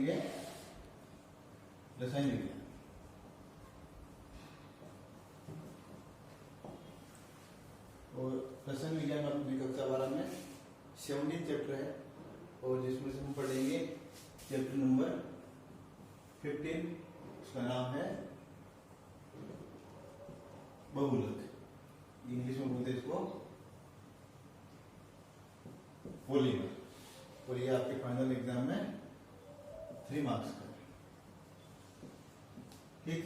है रसायन विज्ञान। और रसायन विज्ञान में अपनी कक्षा 12 में 17 चैप्टर है और जिसमें से हम पढ़ेंगे चैप्टर नंबर 15। उसका नाम है बहुलक, इंग्लिश में बोलते हैं इसको पॉलीमर। और ये आपके फाइनल एग्जाम में 3 मार्क्स का। ठीक,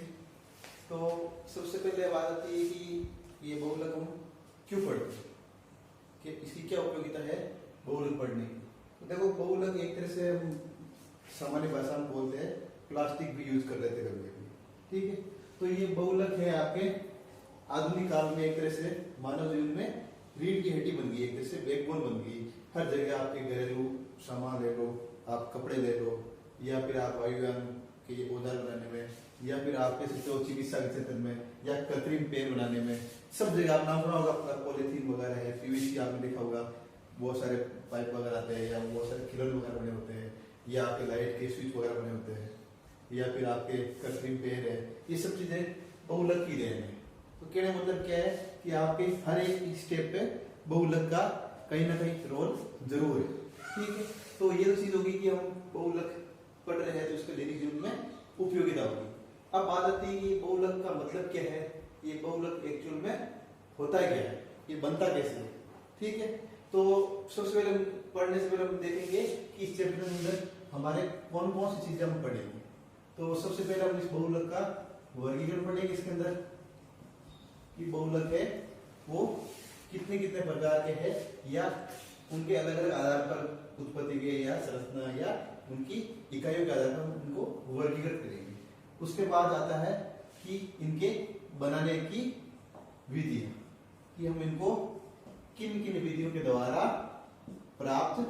तो सबसे पहले बात आती है कि ये बहुलक हम क्यों पढ़ते हैं, कि इसकी क्या उपयोगिता है बहुलक पढ़ने की। तो देखो, बहुलक एक तरह से हम सामान्य भाषा में बोलते हैं प्लास्टिक भी यूज कर लेते कभी कभी। ठीक है, तो ये बहुलक है आपके आधुनिक काल में एक तरह से मानव जीवन में रीढ़ की हड्डी बन गई, एक तरह से बैकबोन बन गई। हर जगह आपके घरेलू सामान ले लो, आप कपड़े ले लो, या फिर आप वायुयान के औजार बनाने में, या फिर आप कह सकते हो चिकित्सा के क्षेत्र में, या कृत्रिम पेड़ बनाने में, सब जगह आप नाम सुना होगा अपना पॉलीथीन वगैरह है, पीवीसी आपने देखा होगा, बहुत सारे पाइप वगैरह आते हैं, या बहुत सारे खिलौने वगैरह बने होते हैं, या आपके लाइट के स्विच वगैरह बने होते हैं, या फिर आपके कृत्रिम पेड़ है। ये सब चीजें बहुलक की देन है। तो कहने मतलब क्या है कि आपके हर एक स्टेप पे बहुलक का कहीं ना कहीं रोल जरूर है। ठीक है, तो ये तो चीज होगी कि हम बहुलक पढ़ रहे हैं तो उसके दैनिक जीवन में उपयोगिता होगी। अब बात आती है कि बहुलक का मतलब क्या है, ये बहुलक एक्चुअल में होता क्या है, ये बनता कैसे है। ठीक है, तो सबसे पहले पढ़ने से पहले हम देखेंगे कि इस चैप्टर के अंदर हमारे कौन कौन सी चीजें हम पढ़ेंगे। तो सबसे पहले हम इस बहुलक का वर्गीकरण पढ़ेंगे इसके अंदर, कि बहुलक है वो कितने कितने प्रकार के हैं, या उनके अलग अलग आधार पर उत्पत्ति के या संरचना या उनकी इकाइयों के आधार पर उनको वर्गीकृत करेंगे। उसके बाद आता है कि इनके बनाने की विधियां, कि हम इनको किन किन विधियों के द्वारा प्राप्त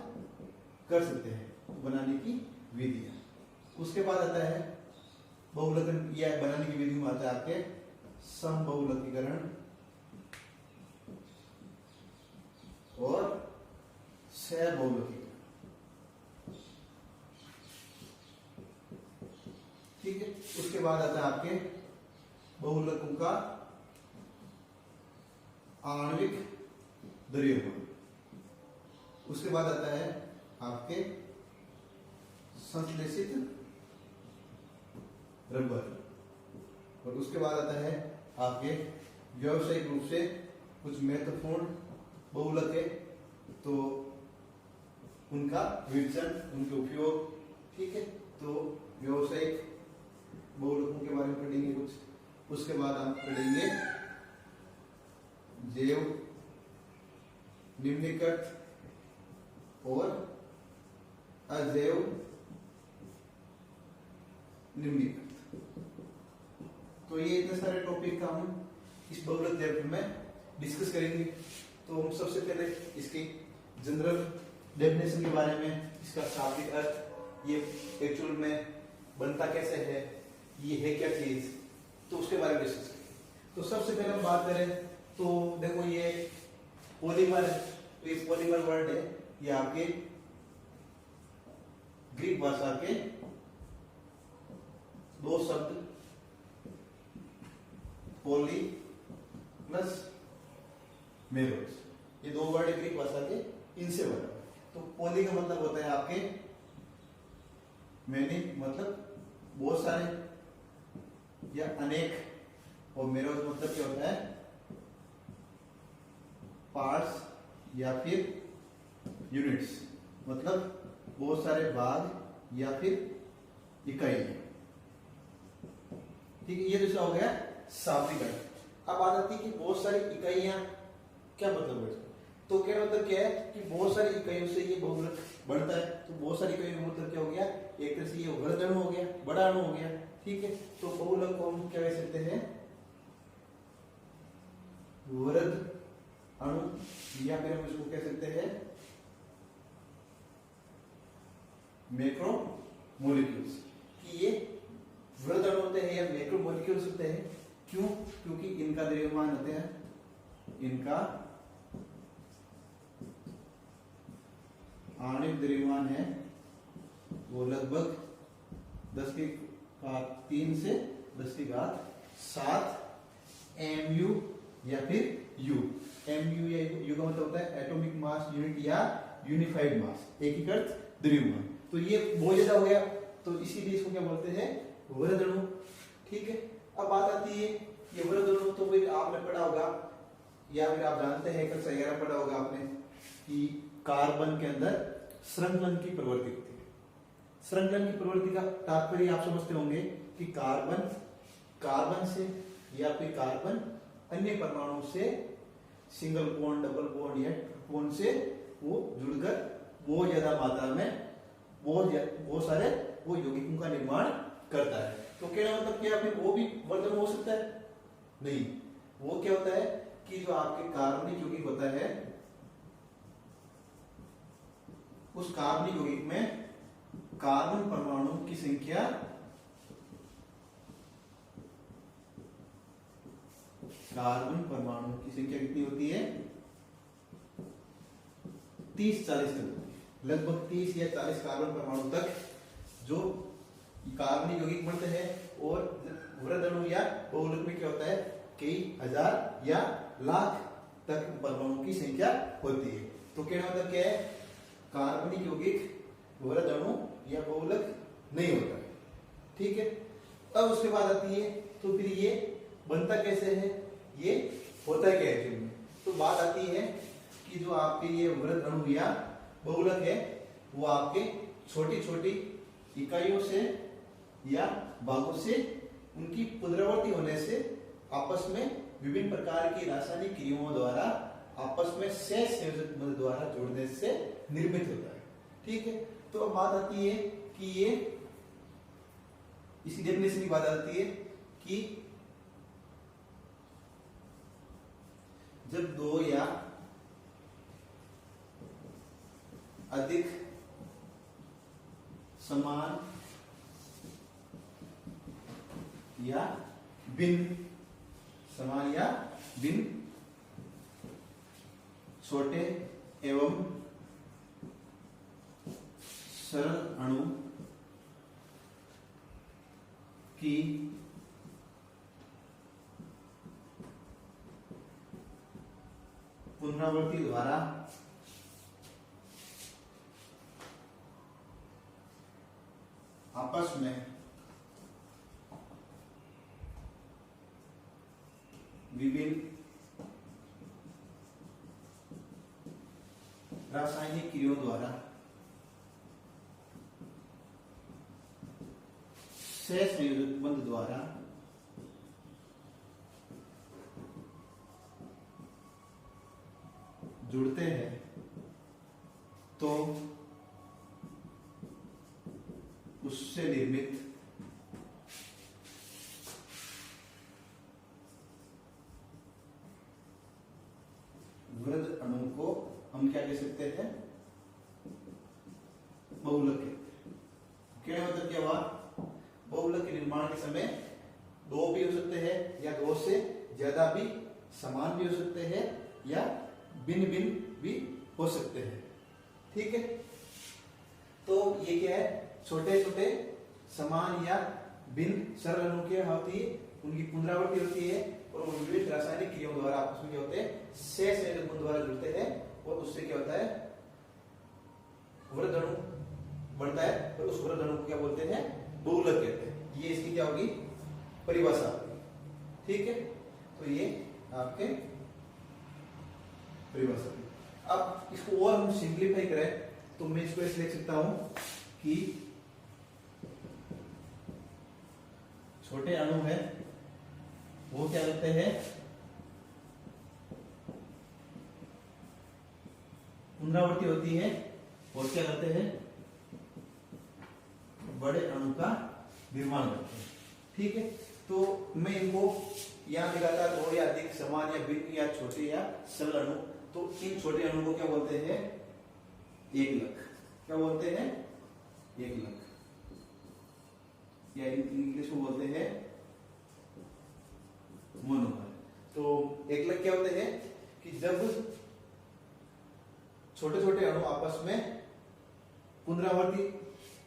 कर सकते हैं, बनाने की विधियां। उसके बाद आता है बहुलक या बनाने की विधि में आता है आपके समबहुलकीकरण और सहबहुलकीकरण। ठीक है, उसके बाद आता है आपके बहुलकों का आणविक द्रव्यमान। उसके बाद आता है आपके संश्लेषित रबर। और उसके बाद आता है आपके व्यावसायिक रूप से कुछ महत्वपूर्ण बहुलक है, तो उनका विवेचन, उनके उपयोग। ठीक है, तो व्यावसायिक बहुलकों के बारे में पढ़ेंगे कुछ। उसके बाद हम पढ़ेंगे जैव निम्नीकृत और अजैव निम्नीकृत। तो ये इतने सारे टॉपिक का हम इस बहुलक चैप्टर में डिस्कस करेंगे। तो हम सबसे पहले इसकी जनरल डेफिनेशन के बारे में, इसका शाब्दिक अर्थ, ये एक्चुअल में बनता कैसे है, ये है क्या चीज, तो उसके बारे में डिस्कस करेंगे। तो सबसे पहले हम बात करें तो देखो ये पॉलीमर, तो ये पॉलीमर वर्ड है, ये आपके ग्रीक भाषा के दो शब्द पॉली प्लस मेरोस, ये दो वर्ड है ग्रीक भाषा के, इनसे बना। तो पॉली का मतलब होता है आपके मैनी, मतलब बहुत सारे या अनेक, और मेरोस मतलब क्या होता है पार्ट्स या फिर यूनिट्स, मतलब बहुत सारे भाग या फिर इकाई। ठीक है, ये दूसरा हो गया शाब्दिक अर्थ। अब बात आती है कि बहुत सारी इकाइयां, क्या मतलब है, तो क्या मतलब क्या है कि बहुत सारी इकाइयों से ये बहुलक बढ़ता है। तो बहुत सारी इकाइयों का मतलब क्या हो गया, एक तरह से ये वृहद अणु हो गया, बड़ा अणु हो गया। ठीक है, तो बहुलक को हम क्या कह सकते हैं, वृहद अणु, या फिर हम इसको कह सकते हैं मैक्रोमोलिक्यूल्स, कि ये वृहद अणु होते हैं या मैक्रोमोलिक्यूल्स होते हैं। क्यों? क्योंकि इनका द्रव्यमान होते हैं, इनका आणविक द्रव्यमान है वो लगभग 10 की घात 3 से 10 की घात 7 mu या फिर u। mu या u का मतलब होता है एटॉमिक मास यूनिट या यूनिफाइड मास, एकीकृत द्रव्यमान। तो ये बहुत ज्यादा हो गया, तो इसीलिए इसको क्या बोलते हैं, वृहद अणु। ठीक है, अब बात आती है ये वृहद अणु, तो फिर आपने पढ़ा होगा या फिर आप जानते हैं, कक्षा 11 पढ़ा होगा आपने कि कार्बन के अंदर श्रृंखलन की प्रवृत्ति होती है। श्रृंखलन की प्रवृत्ति का तात्पर्य आप समझते होंगे कि कार्बन से या फिर कार्बन अन्य परमाणु से सिंगल बॉन्ड, डबल बॉन्ड या ट्रिपल बॉन्ड से वो जुड़कर बहुत ज्यादा मात्रा में बहुत सारे वो यौगिकों का निर्माण करता है। तो कहना मतलब क्या, फिर वो भी वृहद अणु हो सकता है? नहीं, वो क्या होता है कि जो आपके कार्बनिक यौगिक होता है, उस कार्बनिक यौगिक में कार्बन परमाणु की संख्या कितनी होती है? 30-40 तक होती है। लगभग 30 या 40 कार्बन परमाणु तक जो कार्बनिक यौगिक बनते हैं। और वृहद अणु या बहुलक में क्या होता है, कई हजार या लाख तक परमाणु की संख्या होती है। तो कहना मतलब क्या है, कार्बनिक यौगिक वृहद अणु या बहुलक नहीं होता है। ठीक है, अब उसके बाद आती है तो फिर ये बनता कैसे है, ये होता है क्या एक्चुअली में। तो बात आती है कि जो आपके ये वृहद अणु या बहुलक है, वो आपके छोटी छोटी इकाइयों से या भागों से उनकी पुनरावृत्ति होने से आपस में विभिन्न प्रकार की रासायनिक क्रियाओं द्वारा आपस में सहसंयोजक बल द्वारा जोड़ने से निर्मित होता है। ठीक है, तो अब बात आती है कि ये इसी डेफिनेशन की बात आती है कि जब दो या अधिक समान या भिन्न छोटे एवं सरल अणु की पुनरावृत्ति द्वारा आपस में विभिन्न रासायनिक क्रियाओं द्वारा सहसंयोजक बंध द्वारा जुड़ते हैं, तो उससे निर्मित वृहद अणु को हम क्या कह सकते हैं, बहुलक कहते हैं। क्या मतलब क्या हुआ, बहुलक के निर्माण के समय दो भी हो सकते हैं या दो से ज्यादा भी समान भी हो सकते हैं या भिन्न भिन्न भी हो सकते हैं। ठीक है, तो ये क्या है, छोटे छोटे समान या भिन्न सरल अणु क्या होती है, उनकी पुनरावृत्ति होती है और वो विभिन्न रासायनिक क्रियाओं द्वारा आपस में क्या होते हैं, सहसंयोजक बंध द्वारा जुड़ते हैं और उससे क्या होता है, वृहद अणु बनता है और उस वृहद अणु को क्या बोलते हैं, बहुलक कहते हैं। ये इसकी क्या होगी, परिभाषा होगी। ठीक है, तो ये आपके परिभाषा। अब इसको और हम सिंप्लीफाई करें तो मैं इसको ऐसे लिख सकता हूं कि छोटे अणु है वो क्या करते हैं, पुनरावृत्ति होती है और क्या करते हैं, बड़े अणु का निर्माण करते हैं। ठीक है, तो मैं इनको यहां दिखाता दो या अधिक समान या भिन्न या छोटे या सरल अणु, तो इन छोटे अणु को क्या बोलते हैं, एकलक। क्या बोलते हैं, एकलक, या इंग्लिश में बोलते हैं मोनोमर। तो एकलक क्या होते हैं कि जब छोटे छोटे अणु आपस में पुनरावृत्ति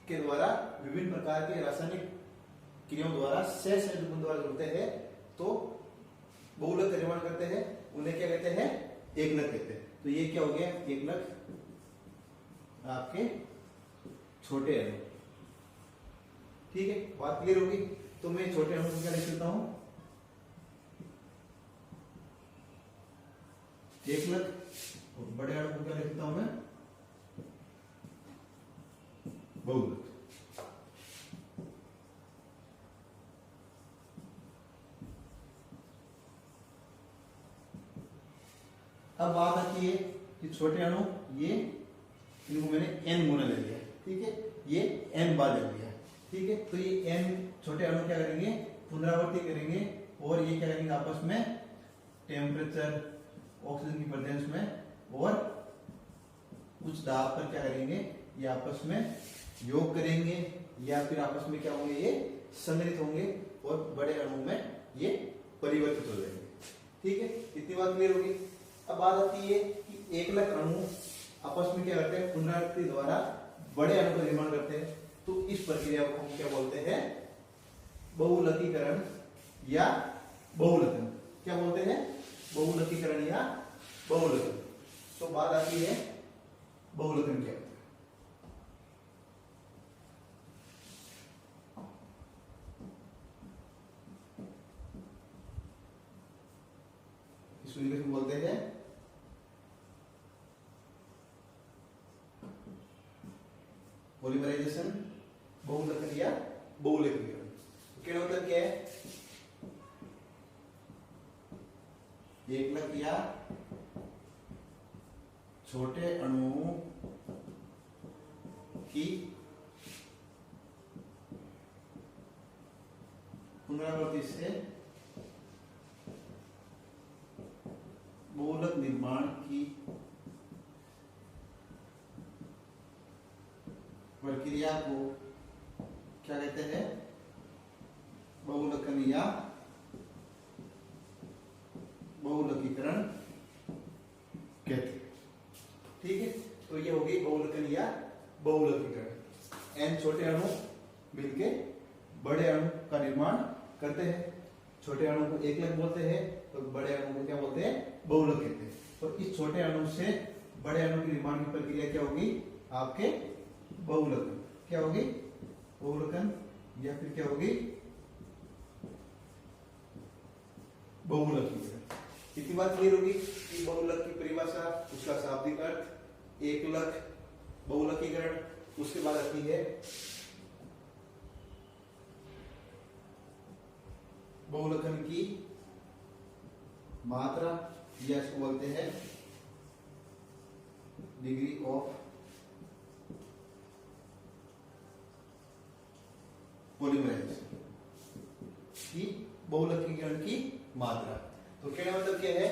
के द्वारा विभिन्न प्रकार के रासायनिक क्रियाओं द्वारा सहसंयोजक बंध द्वारा जुड़ते हैं तो बहुलक का निर्माण करते हैं, उन्हें क्या कहते हैं? एकलक कहते हैं। तो ये क्या हो गया? एकलक आपके छोटे अणु। ठीक है, बात क्लियर होगी। तो मैं छोटे अणु को क्या लिख सकता हूं? एकलक। और बड़े अणु को क्या लिख सकता हूं मैं? बहुलक। अब बात आती है कि छोटे अणु ये इनको मैंने n गुना ले लिया, ठीक है, ये n बार ले लिया, ठीक है। तो ये n छोटे अणु क्या करेंगे? पुनरावृत्ति करेंगे और ये क्या करेंगे? आपस में टेम्परेचर, ऑक्सीजन की प्रेजेंस में और उच्च दाब पर क्या करेंगे? ये आपस में योग करेंगे या फिर आपस में क्या होंगे? ये संग्रहित होंगे और बड़े अणु में ये परिवर्तित हो जाएंगे। ठीक है, इतनी बात क्लियर होगी। अब बात आती है कि एकलक अणु आपस में क्या करते हैं? पुनरावृत्ति द्वारा बड़े अणु का निर्माण करते हैं। तो इस प्रक्रिया को हम क्या बोलते हैं? बहुलकीकरण या बहुलकन। क्या बोलते हैं? बहुलकीकरण या बहुलकन। तो बात आती है बहुलकन क्या होता है? इसको इंग्लिश में बोलते हैं पॉलीमराइजेशन, बहुलकन या बहुलकीकरण। क्या मतलब क्या है? एकलक या छोटे अणुओं की पुनरावृत्ति से बहुलक निर्माण की प्रक्रिया को क्या कहते हैं? बहुलकन या बहुलकीकरण कहते हैं। ठीक है, तो ये होगी बहुलकन या बहुलकीकरण। n छोटे अणु मिलके बड़े अणु का निर्माण करते हैं। छोटे अणु को एकलक बोलते हैं और बड़े अणु को क्या बोलते हैं? बहुलक कहते हैं। और इस छोटे अणु से बड़े अणु के निर्माण की प्रक्रिया क्या होगी? आपके बहुलकन। क्या होगी? बहुलकन या फिर क्या होगी? बहुलकीकरण। इतनी बात क्लियर होगी कि बहुलक की परिभाषा, उसका शाब्दिक अर्थ, एकलक, बहुलकीकरण। उसके बाद आती है बहुलकन की मात्रा या इसको बोलते हैं डिग्री ऑफ पॉलीमराइजेशन की बहुलकीकरण की मात्रा। तो कहने मतलब क्या है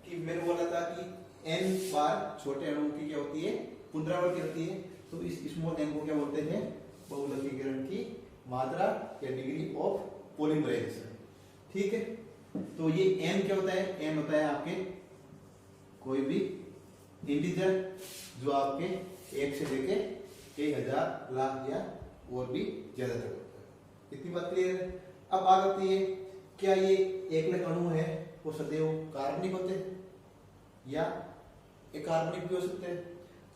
कि मैंने बोला था कि n बार छोटे अणुओं की क्या होती है? पुनरावृत्ति होती है। तो इस स्मॉल n को क्या बोलते हैं? बहुलकीकरण की मात्रा या डिग्री ऑफ पॉलीमराइजेशन। ठीक है, तो ये n क्या होता है? n होता है आपके कोई भी इंटीजर जो आपके 1 से लेके कई हजार, लाख या और भी ज्यादा तक होता है। इतनी बात क्लियर है। अब बात आती है, क्या ये एकलक अणु है वो सदैव कार्बनिक होते हैं या अकार्बनिक भी हो सकते हैं?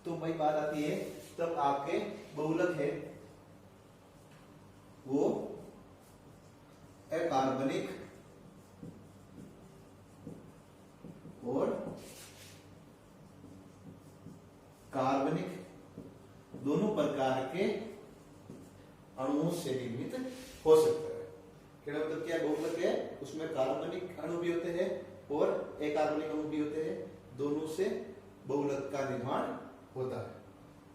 तो भाई बात आती है तब आपके बहुलक है वो अकार्बनिक और कार्बनिक दोनों प्रकार के अणुओं से निर्मित हो सकता है। क्या मतलब क्या? बहुलक है उसमें कार्बनिक अणु भी होते हैं और अकार्बनिक अणु भी होते हैं, दोनों से बहुलक का निर्माण होता है।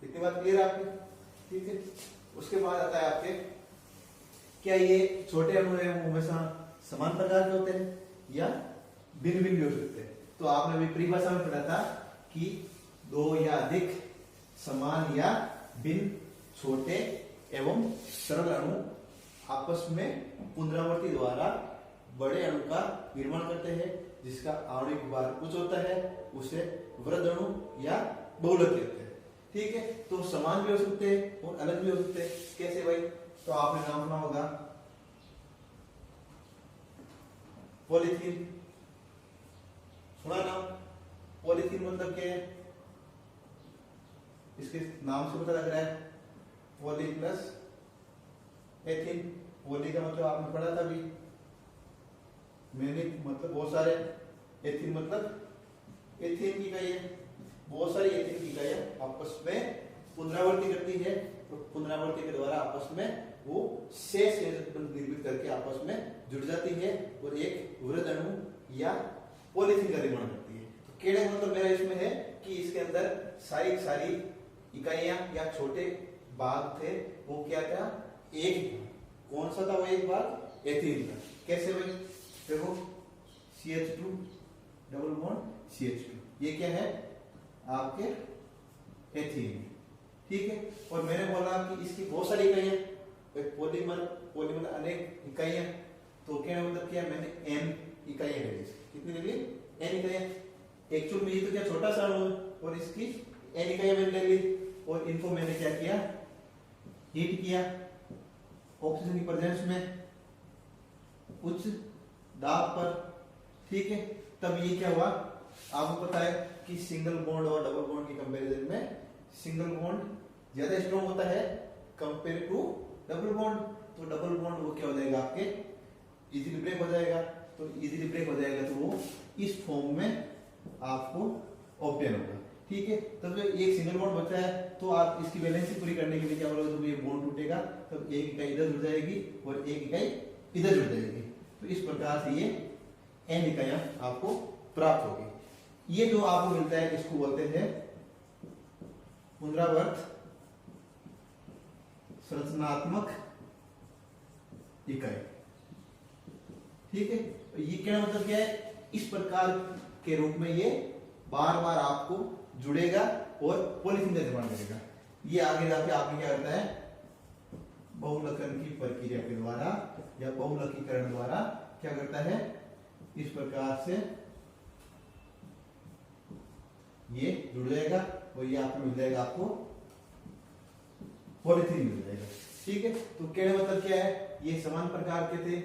इतनी बात क्लियर आपकी? ठीक है, उसके बाद आता है आपके, क्या ये छोटे अणु है वो हमेशा समान प्रकार के होते हैं या भिन्न भिन्न भी हो सकते हैं? तो आपने अभी परिभाषा में पढ़ा था कि दो या अधिक समान या भिन्न छोटे एवं सरल अणु आपस में पुनरावृत्ति द्वारा बड़े अणु का निर्माण करते हैं, जिसका आणविक भार कुछ होता है, उसे वृहद अणु या बहुलक कहते हैं। ठीक है, तो समान भी हो सकते हैं और अलग भी हो सकते हैं। कैसे भाई? तो आपने नाम सुना होगा पॉलीथीन, सुना नाम? पॉलीथीन मतलब क्या है? इसके नाम से पता लग रहा है, पॉली प्लस एथीन। पॉली का मतलब आपने पढ़ा था अभी, मैंने मतलब बहुत सारे, एथीन मतलब एथीन की इकाई है, बहुत सारी एथीन की इकाइयां आपस में पुनरावृत्ति करती है, तो पुनरावृत्ति के द्वारा आपस में वो शेष निर्मित करके आपस में जुड़ जाती है और एक वृहद अणु या पॉलीथीन का निर्माण करती है। तो केड़े मतलब मेरा इसमें है कि इसके अंदर सारी इकाइयां या छोटे भाग थे, वो क्या था? एक। कौन सा था वो एक भाग? एथीन था। कैसे भाई? देखो CH2 डबल बॉन्ड CH2, ये क्या है? आपके एथीन, ठीक है। और मैंने बोला कि इसकी बहुत सारी इकाइयां, पॉलीमर अनेक इकाइयां, तो क्या मतलब क्या? मैंने n इकाइयां ले ली। कितनी ले ली? n इकाइयां। एक्चुअल में ये तो क्या छोटा सा अणु है, और इसकी n इकाइयां मैंने ले ली, और इनको मैंने क्या किया? हीट किया ऑक्सीजन की प्रेजेंस में उच्च दाब पर, ठीक है। तब ये क्या हुआ? आपको पता है कि सिंगल बॉन्ड और डबल बॉन्ड की कंपैरिजन में सिंगल बॉन्ड ज्यादा स्ट्रॉन्ग होता है कंपेयर टू डबल बॉन्ड। तो डबल बॉन्ड वो क्या हो जाएगा? आपके इजीली ब्रेक हो जाएगा। तो इजीली ब्रेक हो जाएगा तो वो इस फॉर्म में आपको ऑब्टेन होगा, ठीक है। तब जो एक सिंगल बॉन्ड बचा है, तो आप इसकी वैलेंसी पूरी करने के लिए क्या बोलोगे? जब ये बॉन्ड टूटेगा तब एक इकाई इधर जुड़ जाएगी और एक इकाई इधर जुड़ जाएगी। तो इस प्रकार से ये n इकाइयां आपको प्राप्त होगी। ये जो आपको मिलता है इसको बोलते हैं पुनरावर्त संरचनात्मक इकाई, ठीक है। ये क्या मतलब क्या है? इस प्रकार के रूप में ये बार बार आपको जुड़ेगा और पॉलीथीन का निर्माण करेगा। ये आगे जाके आपने क्या करता है? बहुलकन की प्रक्रिया के द्वारा या बहुलकीकरण द्वारा क्या करता है? इस प्रकार से ये जुड़ जाएगा और ये आपको मिल जाएगा, आपको पॉलीथीन मिल जाएगा, ठीक है। तो कहने मतलब क्या है? ये समान प्रकार के थे,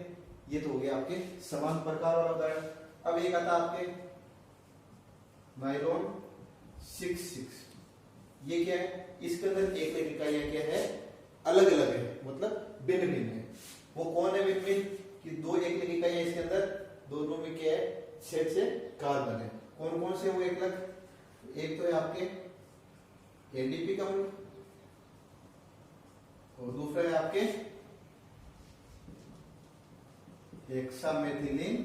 ये तो हो गया आपके समान प्रकार वाला उदाहरण। अब एक आता आपके नायलॉन 66, ये क्या है? इसके अंदर एक एक इकाइयां क्या है? अलग अलग है, मतलब भिन्न भिन्न है। वो कौन है भिन्न भिन्न? कि दो एक एक इकाइयां इसके अंदर, दोनों में क्या है? 6 कार्बन है। कौन कौन से वो एक अलग? एक तो है आपके एडीपी का अणु, और दूसरा है आपके हेक्सामेथिलीन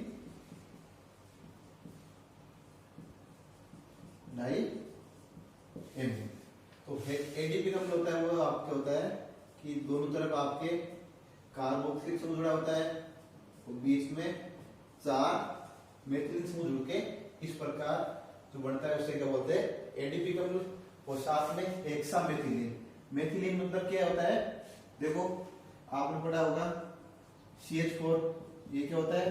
डाइएमीन। तो एडीपी का मतलब होता है वो आपके होता है कि दोनों तरफ आपके कार्बोक्सिलिक समूह जुड़ा होता है और बीच में 4 मेथिलीन समूह जुड़ के इस प्रकार जो बनता है उसे क्या बोलते हैं? एडीपी का मतलब। और साथ में हेक्सामेथिलीन। मेथिलीन मतलब क्या होता है? देखो आपने पढ़ा होगा CH4, ये क्या होता है?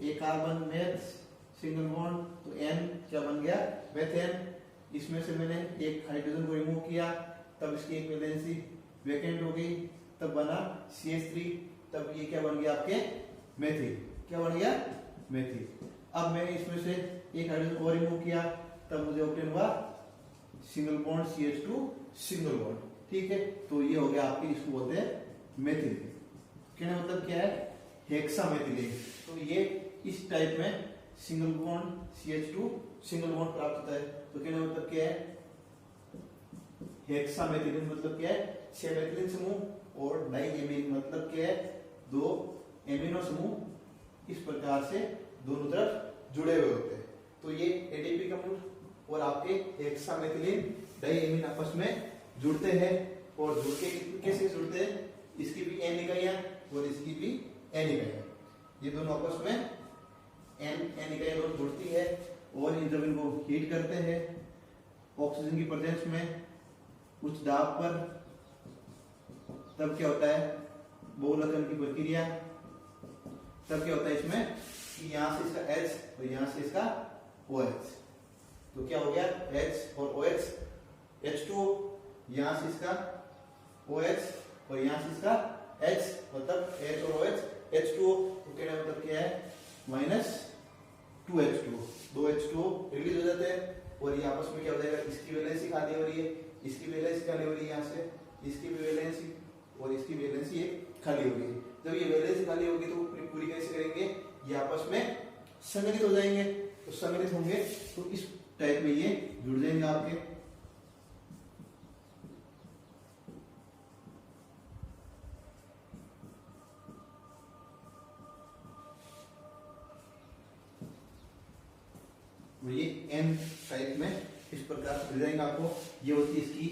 एक कार्बन मेथ सिंगल बॉन्ड, तो N क्या बन गया? मेथेन। इसमें से मैंने एक हाइड्रोजन को रिमूव किया, तब इसकी एक वैलेंसी वैकेंट हो गई, तब बना CH3, तब ये क्या बन गया? आपके मेथिल। क्या बन गया? मेथिल। अब मैंने इसमें से एक हाइड्रोजन और रिमूव किया, तब मुझे ऑब्टेन हुआ single bond CH2 single bond, ठीक है। तो ये हो गया आपके, इसको बोलते हैं मेथिल। कहने मतलब क्या है? हेक्सामेथिलीन। तो ये इस टाइप में single bond CH2 single bond प्राप्त होता है। तो कहने मतलब क्या है? हेक्सामेथिलीन मतलब क्या है? 6 मेथिलीन समूह, और डाइएमीन मतलब क्या है? 2 एमिनो समूह इस प्रकार से दोनों तरफ जुड़े हुए होते हैं। तो ये एडीपी का मूल और आपके हेक्सामेथिलीन डाइएमीन आपस में जुड़ते हैं, और जुड़ के कैसे जुड़ते हैं? इसकी भी n इकाइयां और इसकी भी n इकाइयां, ये दोनों आपस में n इकाइयां दोनों जुड़ती है, और ये जब इनको हीट करते हैं ऑक्सीजन की प्रेजेंस में उच्च दाब पर, तब क्या होता है? बहुलकन की प्रक्रिया। तब क्या होता है इसमें कि यहां से इसका H और यहां से इसका OH, तो क्या हो गया? H और OH H2O, यहां से इसका OH और यहां से इसका H, मतलब H और OH H2O, तो कहने का मतलब क्या है माइनस 2H2O, 2H2O रिलीज हो जाते हैं और ये आपस में क्या हो जाएगा, इसकी वैलेंसी खाली हो रही है, इसकी वैलेंसी खाली हो रही है, यहाँ से इसकी भी वैलेंसी और इसकी वैलेंसी ये खाली हो रही है। जब ये वैलेंसी खाली होगी तो पूरी कैसे करेंगे, ये आपस में संगठित हो जाएंगे, तो संगठित होंगे तो इस टाइप में ये जुड़ जाएंगे आपके। ये एन टाइप में इस प्रकार से मिल जाएंगे आपको। ये होती है इसकी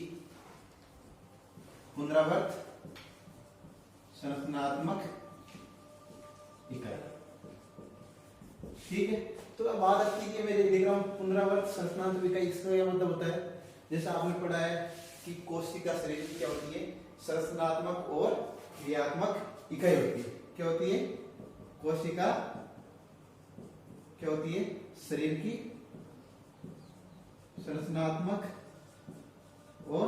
पुनरावर्त संरचनात्मक इकाई। ठीक है, तो अब बात आती है, मैं लिख रहा हूं पुनरावर्त संरचनात्मक इकाई, इसका क्या मतलब होता है, जैसा आपने पढ़ा है कि कोशिका शरीर की क्या होती है, संरचनात्मक और क्रियात्मक इकाई होती है। क्या होती है, कोशिका क्या होती है, शरीर की संरचनात्मक और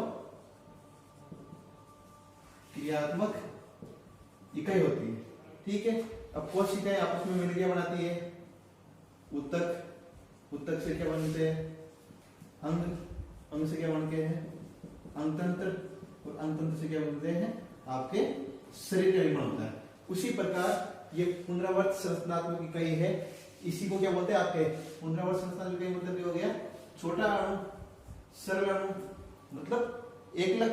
क्रियात्मक इकाई होती है। ठीक है, अब कोशिकाएं आपस में मिलकर बनाती है उत्तक, उत्तक से क्या बनते हैं अंग, अंग से क्या बनते हैं अंगतंत्र, और अंगतंत्र से क्या बनते हैं आपके शरीर का निर्माण होता है। उसी प्रकार ये पुनरावर्त संरचनात्मक इकाई है, इसी को क्या बोलते हैं आपके पुनरावर्त संरचनात्मक इकाई, मतलब क्या हो गया, छोटा अणु, सरल अणु, मतलब एकलक।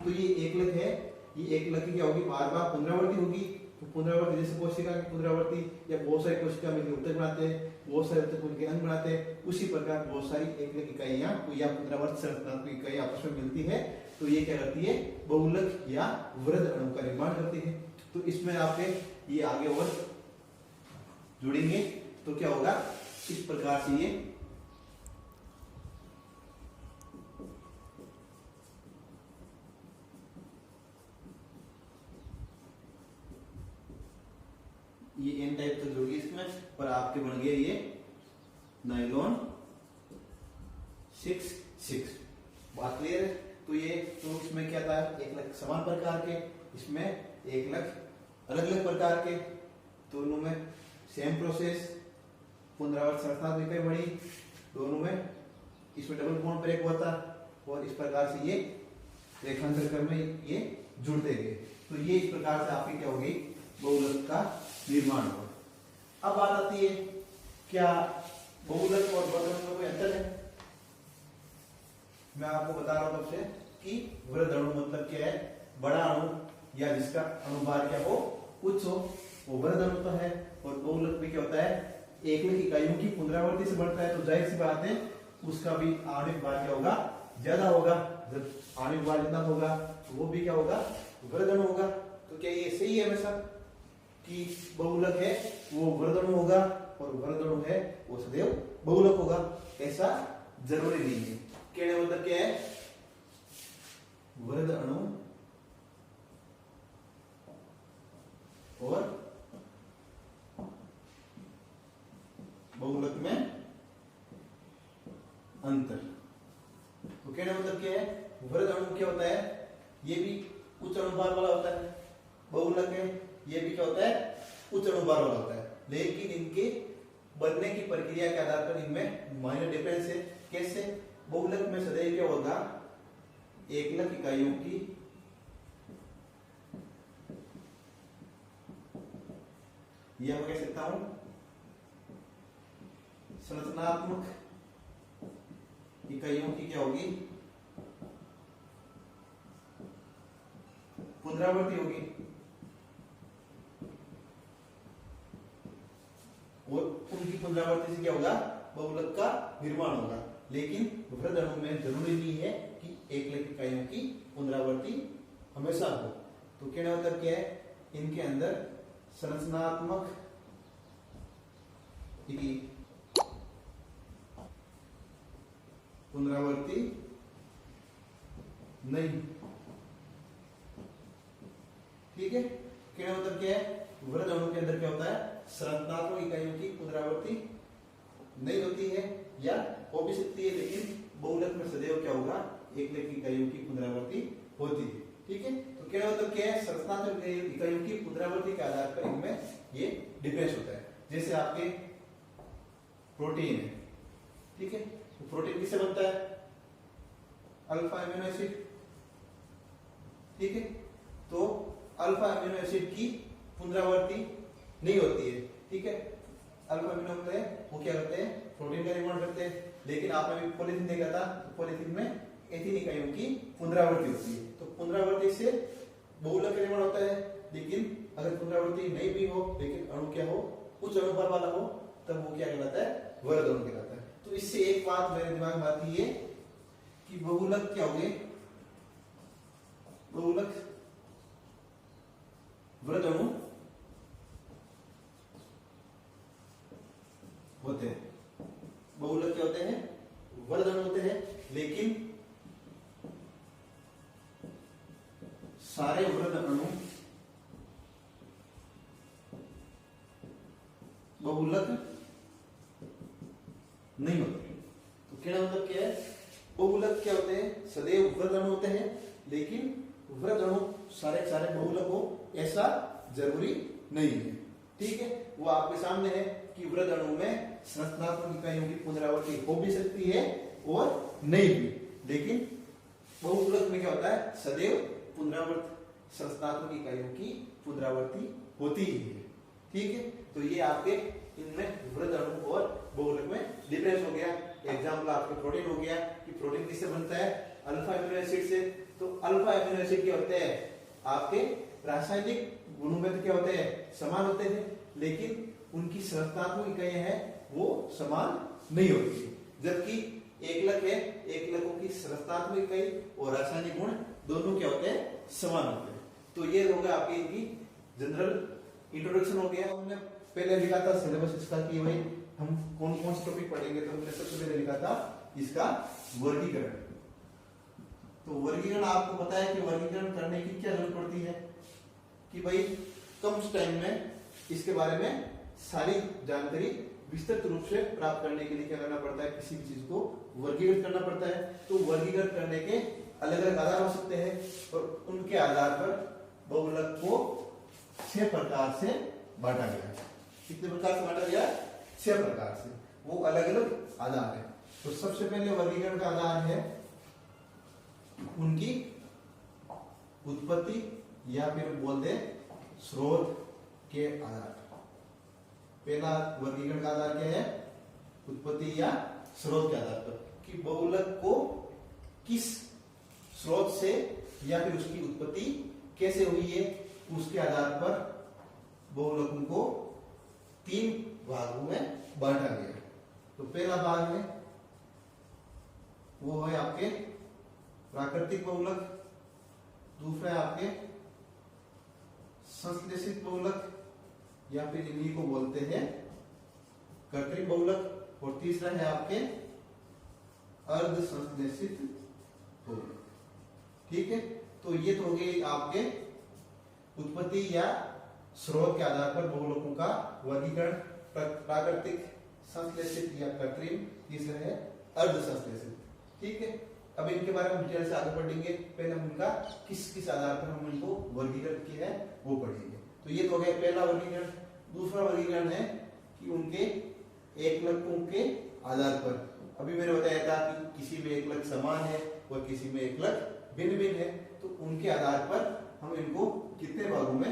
तो ये एकलक है, ये एकलक की क्या होगी, बार बार पुनरावृत्ति होगी। तो पुनरावृत्ति जैसे कोशिका की पुनरावृत्ति, या बहुत सारी कोशिका मिलकर उत्तक बनाते हैं, बहुत सारे उत्तक मिलकर अंग बनाते हैं, उसी प्रकार बहुत सारी एकलक इकाइयां या पुनरावर्त संरचनात्मक इकाई आपस में मिलती है, तो ये क्या करती है, बहुलक या वृहद अणु का निर्माण करती है। तो इसमें आपके ये आगे और जुड़ेंगे तो क्या होगा, इस प्रकार से ये एन टाइप तक जुड़ गई इसमें, और आपके बन गए ये नायलॉन 6/6। बात क्लियर है। तो ये तो इसमें क्या था, एक लक समान प्रकार के, इसमें एक लक अलग अलग प्रकार के, दोनों में सेम प्रोसेस, पुनरावर्त संरचनात्मक इकाई बड़ी, दोनों में इसमें डबल बॉन्ड ब्रेक हुआ था, और इस प्रकार से ये रेखांतर क्रम में ये जुड़ते गए। तो ये इस प्रकार से आपकी क्या होगी, बहुलक का निर्माण हुआ। अब बात आती है, क्या बहुलक और वृहद अणु में कोई अंतर है? मैं आपको बता रहा हूं सबसे कि वृहद अणु मतलब क्या है, बड़ा अणु या जिसका अणुभार क्या हो, उच्च हो, वो वृहद अणु तो है। और बहुलक में क्या होता है, एकलक इकाइयों की पुनरावृत्ति से बढ़ता है, तो जाहिर सी बात है उसका भी आणविक भार क्या होगा, ज्यादा होगा। जब आणविक भार जितना होगा तो वो भी क्या होगा, वृहद अणु होगा। तो क्या ये सही है हमेशा कि बहुलक है वो वृहद अणु होगा और वृहद अणु है वो सदैव बहुलक होगा? ऐसा जरूरी नहीं है। कहने मतलब क्या है, वृहद अणु और बहुलक में अंतर। तो कहने मतलब क्या है, वृहद अणु क्या होता है, ये भी उच्च अणुभार वाला होता है, बहुलक है ये भी क्या होता है, उच्च अणुभार वाला होता है, लेकिन इनके बनने की प्रक्रिया के आधार पर इनमें माइनर डिफरेंस है। कैसे, बहुलक में सदैव क्या होगा, एकलक इकाइयों की यह मैं कह सकता हूं संरचनात्मक इकाइयों की क्या होगी, पुनरावृत्ति होगी, और उनकी पुनरावृत्ति से क्या होगा, बहुलक का निर्माण होगा। लेकिन वृहद अणु में जरूरी नहीं है कि एकलक इकाइयों की पुनरावृत्ति हमेशा हो। तो कहना मतलब क्या है, इनके अंदर संरचनात्मक पुनरावृत्ति नहीं। ठीक है, कहना मतलब क्या है, वृहद अणु के अंदर क्या होता है, संरचनात्मक इकाइयों की पुनरावृत्ति नहीं होती है, या हो भी सकती है, लेकिन बहुलक में सदैव क्या होगा, एकलक इकाइयों की पुनरावृत्ति होती है। ठीक है, तो क्या मतलब क्या है, संरचनात्मक इकाइयों की पुनरावृत्ति के आधार पर इनमें ये डिफरेंस होता है। जैसे आपके प्रोटीन है, ठीक है, तो प्रोटीन किससे बनता है, अल्फा अमीनो एसिड। ठीक है, तो अल्फा अमीनो एसिड की पुनरावृत्ति नहीं होती है। ठीक है, अल्फा अमीनो होते हैं वो क्या करते हैं, प्रोटीन का निर्माण करते हैं। लेकिन आपने अभी पॉलीथीन देखा था, पॉलीथीन में एथीन इकाइयों की पुनरावृत्ति होती है। तो पुनरावृत्ति से बहुलक का निर्माण होता है। लेकिन अगर पुनरावृत्ति नहीं भी हो लेकिन अणु क्या हो, उच्च अणुभार वाला हो, तब वो क्या कहलाता है, वृहद अणु कहलाता है। तो इससे एक बात मेरे दिमाग में आती है कि बहुलक क्या हो गए, बहुलक वृहद अणु होते हैं। बहुलक क्या होते हैं, वृहद अणु होते हैं। लेकिन सारे वृहद अणु बहुलक नहीं होते। तो क्या मतलब क्या है, बहुलक क्या होते हैं, सदैव वृहद अणु होते हैं। लेकिन वृहद अणु सारे सारे बहुलक हो ऐसा जरूरी नहीं है। ठीक है, वो आपके सामने है कि वृहद अणु में संरचनात्मक इकाइयों की पुनरावृत्ति हो भी सकती है और नहीं भी। लेकिन बहुलक में क्या होता है, सदैव पुनरावृत्त संरचनात्मक इकाइयों की पुनरावृत्ति होती ही है। ठीक है, तो ये आपके इनमें वृहद अणु और बहुलक में डिफरेंस हो गया। एग्जाम्पल आपके प्रोटीन हो गया कि प्रोटीन किससे बनता है, अल्फा अमीनो एसिड से। तो अल्फा अमीनो एसिड क्या होते हैं, आपके रासायनिक गुणों में तो क्या होते हैं, समान होते हैं। लेकिन उनकी संरचनात्मक इकाइयां हैं वो समान नहीं होती। जबकि एकलक है, एकलकों की संरचनात्मक इकाई और रासायनिक गुण दोनों क्या होते हैं, समान होते हैं। तो ये होगा आपकी इनकी जनरल इंट्रोडक्शन हो गया। हमने पहले लिखा था सिलेबस इसका कि भाई हम कौन कौन से टॉपिक पढ़ेंगे, तो हमने सबसे पहले लिखा था इसका वर्गीकरण। तो वर्गीकरण आपको पता है कि वर्गीकरण करने की क्या जरूरत पड़ती है कि भाई कम टाइम में इसके बारे में सारी जानकारी विस्तृत रूप से प्राप्त करने के लिए क्या करना पड़ता है, किसी भी चीज को वर्गीकृत करना पड़ता है। तो वर्गीकृत करने के अलग अलग आधार हो सकते हैं और उनके आधार पर बहुलक को 6 प्रकार से बांटा गया है। कितने प्रकार से बांटा गया, 6 प्रकार से। वो अलग अलग आधार है। तो सबसे पहले वर्गीकरण का आधार है उनकी उत्पत्ति या फिर बोलते हैं स्रोत के आधार पर। पहला वर्गीकरण का आधार क्या है, उत्पत्ति या स्रोत के आधार पर, कि बहुलक को किस स्रोत से या फिर उसकी उत्पत्ति कैसे हुई है, उसके आधार पर बहुलकों को 3 भागों में बांटा गया। तो पहला भाग है वो है आपके प्राकृतिक बहुलक, दूसरा है आपके संश्लेषित बहुलक या फिर इन्हीं को बोलते हैं कृत्रिम बहुलक, और तीसरा है आपके अर्ध संश्लेषित बहुलक। ठीक है, तो ये तो हो गए आपके उत्पत्ति या स्रोत के आधार पर बहुलकों का वर्गीकरण, प्राकृतिक, संश्लेषित या कृत्रिम, तीसरा है अर्ध संश्लेषित। ठीक है, अब इनके बारे में डिटेल से आगे पढ़ेंगे। पहले हम इनका किस किस आधार पर हम इनको वर्गीकृत किया है वो पढ़ेंगे। तो ये तो हो गया पहला वर्गीकरण। दूसरा वर्गीकरण है कि उनके एकलकों के आधार पर। अभी मैंने बताया था कि किसी में एकलक समान है और किसी में एकलक भिन्न भिन्न है, तो उनके आधार पर हम इनको कितने भागों में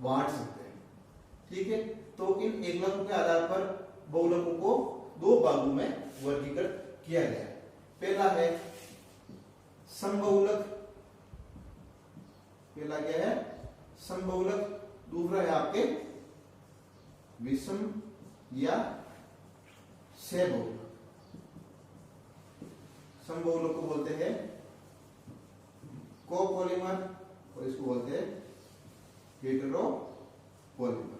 बांट सकते हैं। ठीक है, तो इन एकलकों के आधार पर बहुलकों को 2 भागों में वर्गीकृत किया गया है। पहला है समबहुलक, पहला क्या है, समबहुलक। दूसरा है आपके विषम या सहबहुलक। समबहुलक को बोलते हैं कोपॉलीमर और इसको बोलते हैं हेटेरोपॉलीमर।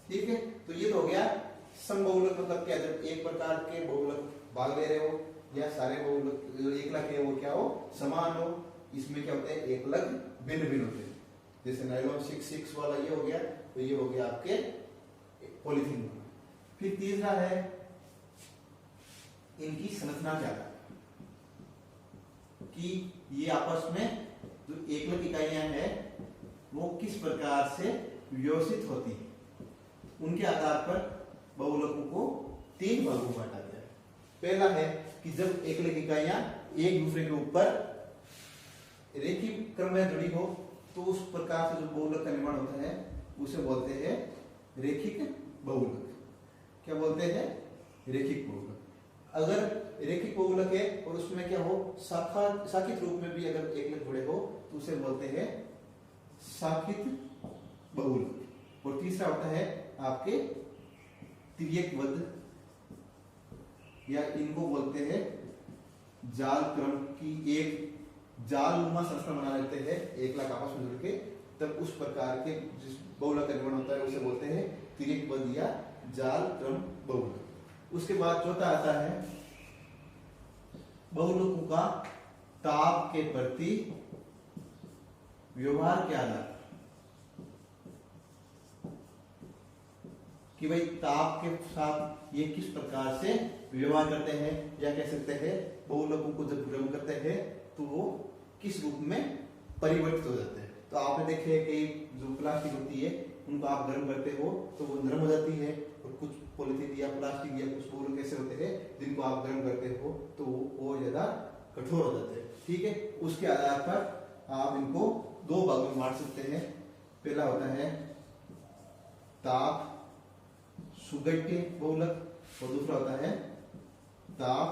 ठीक है, तो ये तो हो गया समबहुलक। मतलब क्या, जब एक प्रकार के बहुलक भाग ले रहे हो या सारे बहुलक जो एकलक है वो क्या हो, समान हो। इसमें क्या होते हैं, एकलक भिन्न भिन्न होते हैं। जैसे नायलॉन 6 वाला ये हो गया, तो ये हो गया आपके पॉलीथीन वाला। फिर तीसरा है इनकी संरचना क्या है। कि ये आपस में जो एकलक इकाइयां हैं वो किस प्रकार से व्यवस्थित होती है, उनके आधार पर बहुलकों को 3 भागों में बांटा गया है। पहला है कि जब एकलक इकाइयां एक दूसरे के ऊपर रेखीय क्रम में जुड़ी हो तो उस प्रकार से जो बहुलक का निर्माण होता है उसे बोलते हैं रेखिक बहुलक। क्या बोलते हैं? रेखिक बहुलक। अगर रेखिक बहुलक है और उसमें क्या हो, शाखित रूप में भी अगर एकलक जुड़े हो तो उसे बोलते हैं शाखित बहुलक। और तीसरा होता है आपके तिर्यकबद्ध, या इनको बोलते हैं जाल क्रम की एक जालनुमा संस्था बना लेते हैं एकलक आपस में जुड़ के, तब उस प्रकार के जिस बहुलक का निर्माण होता है उसे बोलते हैं तिर्यकबद्ध या जाल क्रम बहुलक। उसके बाद चौथा आता है बहुलकों का ताप के प्रति व्यवहार के आधार, कि भाई ताप के साथ ये किस प्रकार से व्यवहार करते हैं, या कह सकते हैं बहुलकों को जब गर्म करते हैं तो वो किस रूप में परिवर्तित हो जाते हैं। तो आपने देखे कि जो प्लास्टिक होती है उनको आप गर्म करते हो तो वो नरम हो जाती है, और कुछ पॉलिथीन या प्लास्टिक या कुछ बहुलक ऐसे होते हैं जिनको आप गर्म करते हो तो वो ज्यादा कठोर हो जाते हैं। ठीक है, उसके आधार पर आप इनको 2 भागों में बांट सकते हैं। पहला होता है ताप सुगठ्य बहुलक और दूसरा होता है ताप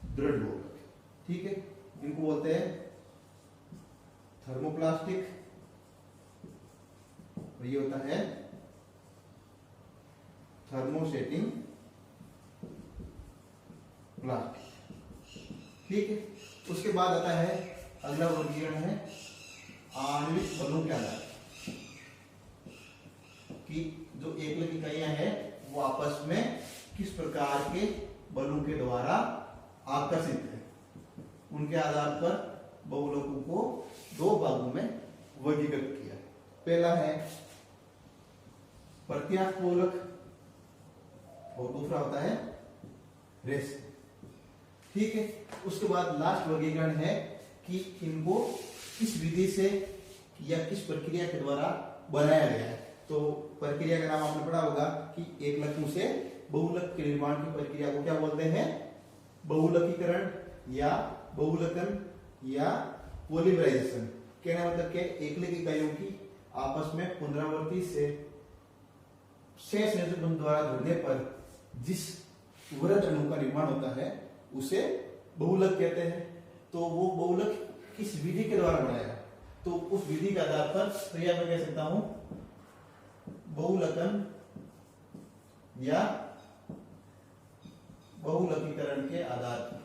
दृढ़ बहुलक। ठीक है, इनको बोलते हैं थर्मोप्लास्टिक और ये होता है थर्मोसेटिंग प्लास्टिक। ठीक है, उसके बाद आता है अगला वर्गीकरण है आणविक बलों के आधार, कि जो एकलक इकाइयां हैं वो आपस में किस प्रकार के बलों के द्वारा आकर्षित है, उनके आधार पर बहुलकों को 2 भागों में वर्गीकृत किया। पहला है प्रत्यास्थ बहुलक और दूसरा होता है रेस। ठीक है, उसके बाद लास्ट वर्गीकरण है कि इनको किस विधि से या किस प्रक्रिया के द्वारा बनाया गया है। तो प्रक्रिया का नाम आपने पढ़ा होगा कि एकलकों से बहुलक के निर्माण की प्रक्रिया को क्या बोलते हैं? बहुलकीकरण या बहुलकन या पॉलीमराइजेशन। कहने मतलब क्या, एकलक इकाइयों की आपस में पुनरावृत्ति से संयोजक बंध द्वारा जुड़ने पर जिस वृहद अणु का निर्माण होता है उसे बहुलक कहते हैं। तो वो बहुलक किस विधि के द्वारा बनाया है, तो उस विधि के आधार पर तो यह मैं कह सकता हूं बहुलकन या बहुलकीकरण के आधार पर।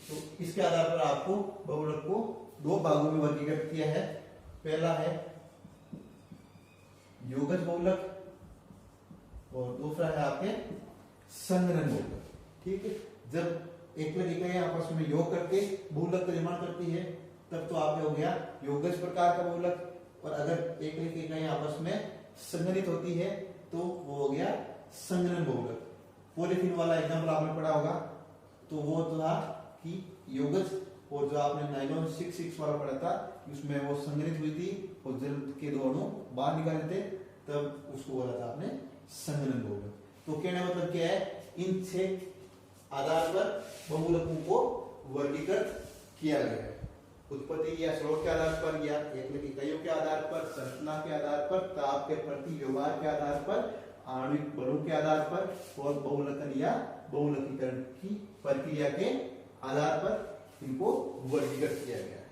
तो इसके आधार पर आपको बहुलक को 2 भागों में वर्गीकृत किया है। पहला है योगज बहुलक और दूसरा है आपके संघनन बहुलक। ठीक है, जब एकलक इकाइयां आपस में योग करके बहुलक का निर्माण करती है तब तो आपने हो गया योगज प्रकार का बहुलक, और अगर एकलक इकाइयां आपस में संघनित होती है तो वो हो गया संघनन बहुलक। पॉलीथीन वाला एग्जाम्पल आपने पढ़ा होगा, तो वो था कि योगज, और जो आपने नाइलॉन 6 वाला पढ़ा था उसमें वो संघनित हुई थी और जल के 2 अणु बाहर निकाले थे, तब उसको बोला था आपने संघनन बहुलक। तो कहने मतलब क्या है, इन 6 आधार पर बहुलकों को वर्गीकृत किया गया है। उत्पत्ति या स्रोत के आधार पर, या एकलक इकाइयों के आधार पर, संरचना के आधार पर, ताप के प्रति व्यवहार के आधार पर, आणविक बलों के आधार पर, और बहुलकन या बहुलकीकरण की प्रक्रिया के आधार पर इनको वर्गीकृत किया गया है।